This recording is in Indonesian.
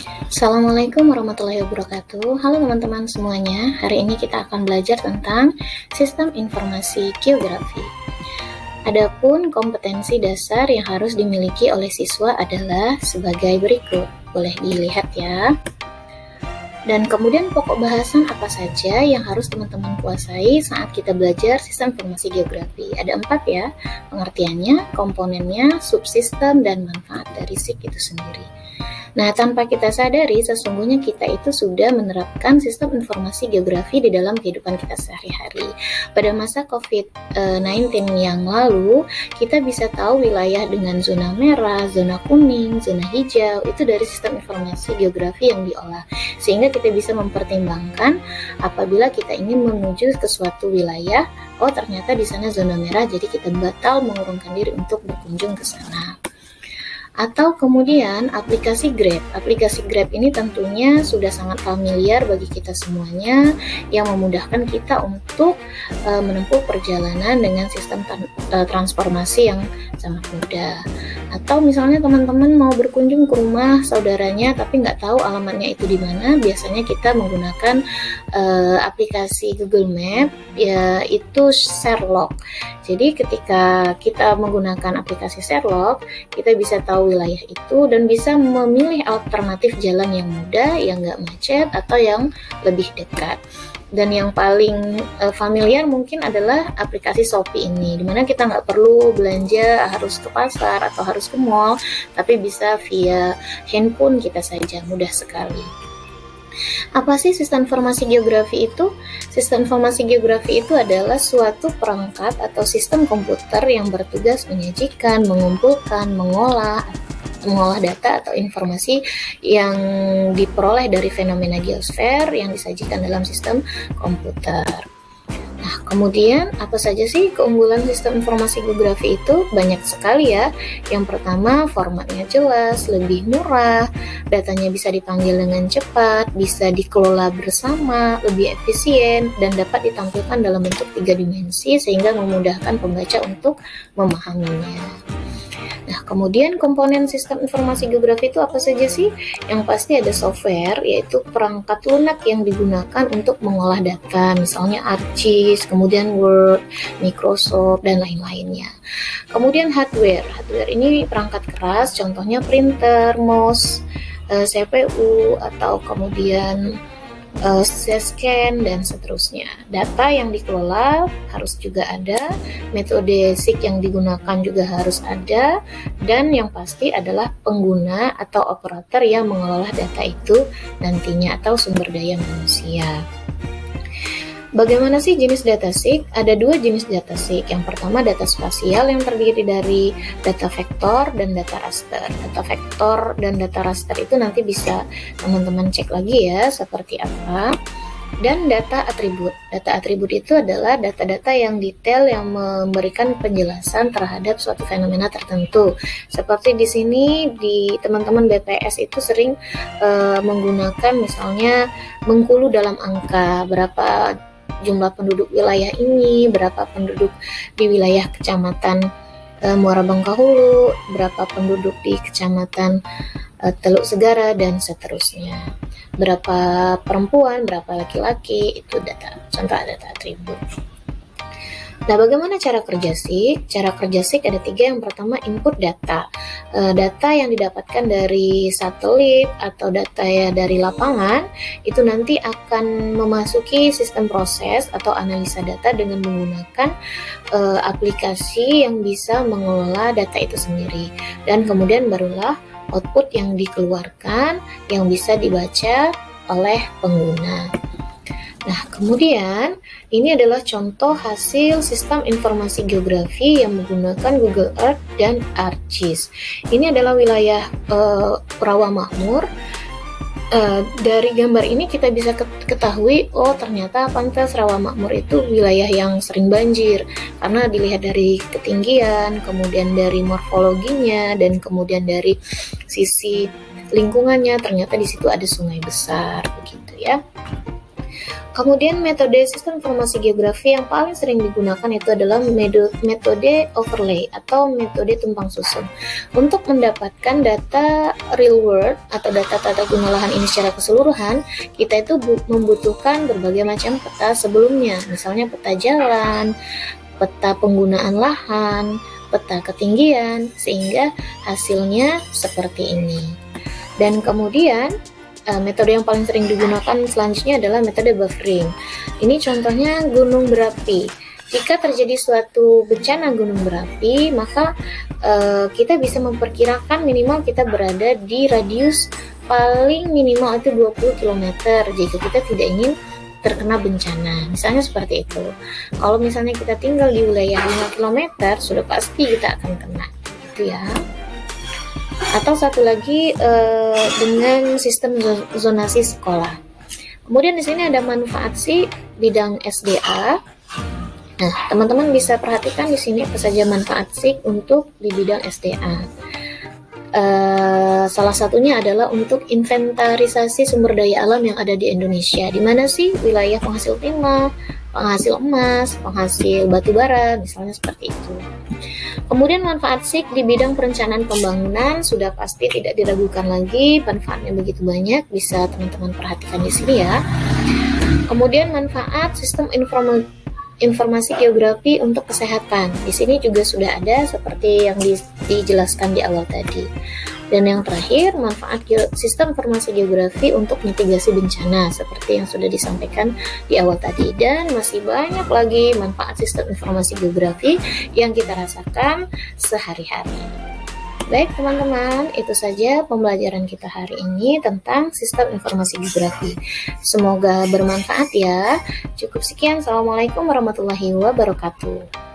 Assalamualaikum warahmatullahi wabarakatuh. Halo teman-teman semuanya. Hari ini kita akan belajar tentang sistem informasi geografi. Adapun kompetensi dasar yang harus dimiliki oleh siswa adalah sebagai berikut. Boleh dilihat ya. Dan kemudian pokok bahasan apa saja yang harus teman-teman kuasai saat kita belajar sistem informasi geografi. Ada 4 ya, pengertiannya, komponennya, subsistem, dan manfaat dari SIG itu sendiri. Nah, tanpa kita sadari, sesungguhnya kita itu sudah menerapkan sistem informasi geografi di dalam kehidupan kita sehari-hari. Pada masa COVID-19 yang lalu, kita bisa tahu wilayah dengan zona merah, zona kuning, zona hijau, itu dari sistem informasi geografi yang diolah. Sehingga kita bisa mempertimbangkan apabila kita ingin menuju ke suatu wilayah, oh ternyata di sana zona merah, jadi kita batal mengurungkan diri untuk berkunjung ke sana. Atau kemudian aplikasi Grab. Aplikasi Grab ini tentunya sudah sangat familiar bagi kita semuanya, yang memudahkan kita untuk menempuh perjalanan dengan sistem transformasi yang sangat mudah. Atau misalnya teman-teman mau berkunjung ke rumah saudaranya tapi nggak tahu alamatnya itu di mana, biasanya kita menggunakan aplikasi Google Map, yaitu Sherlock. Jadi ketika kita menggunakan aplikasi Sherlock, kita bisa tahu wilayah itu dan bisa memilih alternatif jalan yang mudah, yang nggak macet, atau yang lebih dekat. Dan yang paling familiar mungkin adalah aplikasi Shopee ini, dimana kita nggak perlu belanja harus ke pasar atau harus ke mall, tapi bisa via handphone kita saja, mudah sekali. Apa sih sistem informasi geografi itu? Sistem informasi geografi itu adalah suatu perangkat atau sistem komputer yang bertugas menyajikan, mengumpulkan, mengolah data atau informasi yang diperoleh dari fenomena geosfer yang disajikan dalam sistem komputer. Nah, kemudian apa saja sih keunggulan sistem informasi geografi itu? Banyak sekali ya. Yang pertama, formatnya jelas, lebih murah, datanya bisa dipanggil dengan cepat, bisa dikelola bersama, lebih efisien, dan dapat ditampilkan dalam bentuk 3 dimensi sehingga memudahkan pembaca untuk memahaminya. Nah, kemudian komponen sistem informasi geografi itu apa saja sih? Yang pasti ada software, yaitu perangkat lunak yang digunakan untuk mengolah data, misalnya ArcGIS, kemudian Word, Microsoft, dan lain-lainnya. Kemudian hardware ini perangkat keras, contohnya printer, mouse, CPU, atau kemudian scan dan seterusnya. Data yang dikelola harus juga ada, metode SIG yang digunakan juga harus ada, dan yang pasti adalah pengguna atau operator yang mengelola data itu nantinya atau sumber daya manusia. Bagaimana sih jenis data SIG? Ada 2 jenis data SIG. Yang pertama data spasial yang terdiri dari data vektor dan data raster. Data vektor dan data raster itu nanti bisa teman-teman cek lagi ya seperti apa. Dan data atribut. Data atribut itu adalah data-data yang detail yang memberikan penjelasan terhadap suatu fenomena tertentu. Seperti di sini di teman-teman BPS itu sering menggunakan misalnya Bengkulu dalam angka, berapa jumlah penduduk wilayah ini, berapa penduduk di wilayah kecamatan Muara Bangkahulu, berapa penduduk di kecamatan Teluk Segara, dan seterusnya. Berapa perempuan, berapa laki-laki, itu contoh data atribut. Nah, bagaimana cara kerja SIG? Cara kerja SIG ada 3. Yang pertama, input data. Data yang didapatkan dari satelit atau data dari lapangan, itu nanti akan memasuki sistem proses atau analisa data dengan menggunakan aplikasi yang bisa mengelola data itu sendiri. Dan kemudian barulah output yang dikeluarkan yang bisa dibaca oleh pengguna. Nah, kemudian ini adalah contoh hasil sistem informasi geografi yang menggunakan Google Earth dan ArcGIS. Ini adalah wilayah Rawamakmur. Dari gambar ini kita bisa ketahui, oh ternyata pantas Rawamakmur itu wilayah yang sering banjir, karena dilihat dari ketinggian, kemudian dari morfologinya, dan kemudian dari sisi lingkungannya, ternyata di situ ada sungai besar, begitu ya. Kemudian metode sistem informasi geografi yang paling sering digunakan itu adalah metode overlay atau metode tumpang susun. Untuk mendapatkan data real world atau data tata guna lahan ini secara keseluruhan, kita itu membutuhkan berbagai macam peta sebelumnya, misalnya peta jalan, peta penggunaan lahan, peta ketinggian, sehingga hasilnya seperti ini. Dan kemudian metode yang paling sering digunakan selanjutnya adalah metode buffering. Ini contohnya gunung berapi. Jika terjadi suatu bencana gunung berapi, maka kita bisa memperkirakan minimal kita berada di radius paling minimal itu 20 km jika kita tidak ingin terkena bencana. Misalnya seperti itu. Kalau misalnya kita tinggal di wilayah 5 km, sudah pasti kita akan kena. Gitu ya. Atau satu lagi dengan sistem zonasi sekolah. Kemudian di sini ada manfaat SIG bidang SDA. Nah, teman-teman bisa perhatikan di sini apa saja manfaat SIG untuk di bidang SDA. Salah satunya adalah untuk inventarisasi sumber daya alam yang ada di Indonesia. Di mana sih wilayah penghasil timah, penghasil emas, penghasil batu bara, misalnya seperti itu. Kemudian manfaat SIG di bidang perencanaan pembangunan sudah pasti tidak diragukan lagi, manfaatnya begitu banyak, bisa teman-teman perhatikan di sini ya. Kemudian manfaat sistem informasi geografi untuk kesehatan. Di sini juga sudah ada seperti yang dijelaskan di awal tadi. Dan yang terakhir, manfaat sistem informasi geografi untuk mitigasi bencana seperti yang sudah disampaikan di awal tadi. Dan masih banyak lagi manfaat sistem informasi geografi yang kita rasakan sehari-hari. Baik teman-teman, itu saja pembelajaran kita hari ini tentang sistem informasi geografi. Semoga bermanfaat ya. Cukup sekian. Assalamualaikum warahmatullahi wabarakatuh.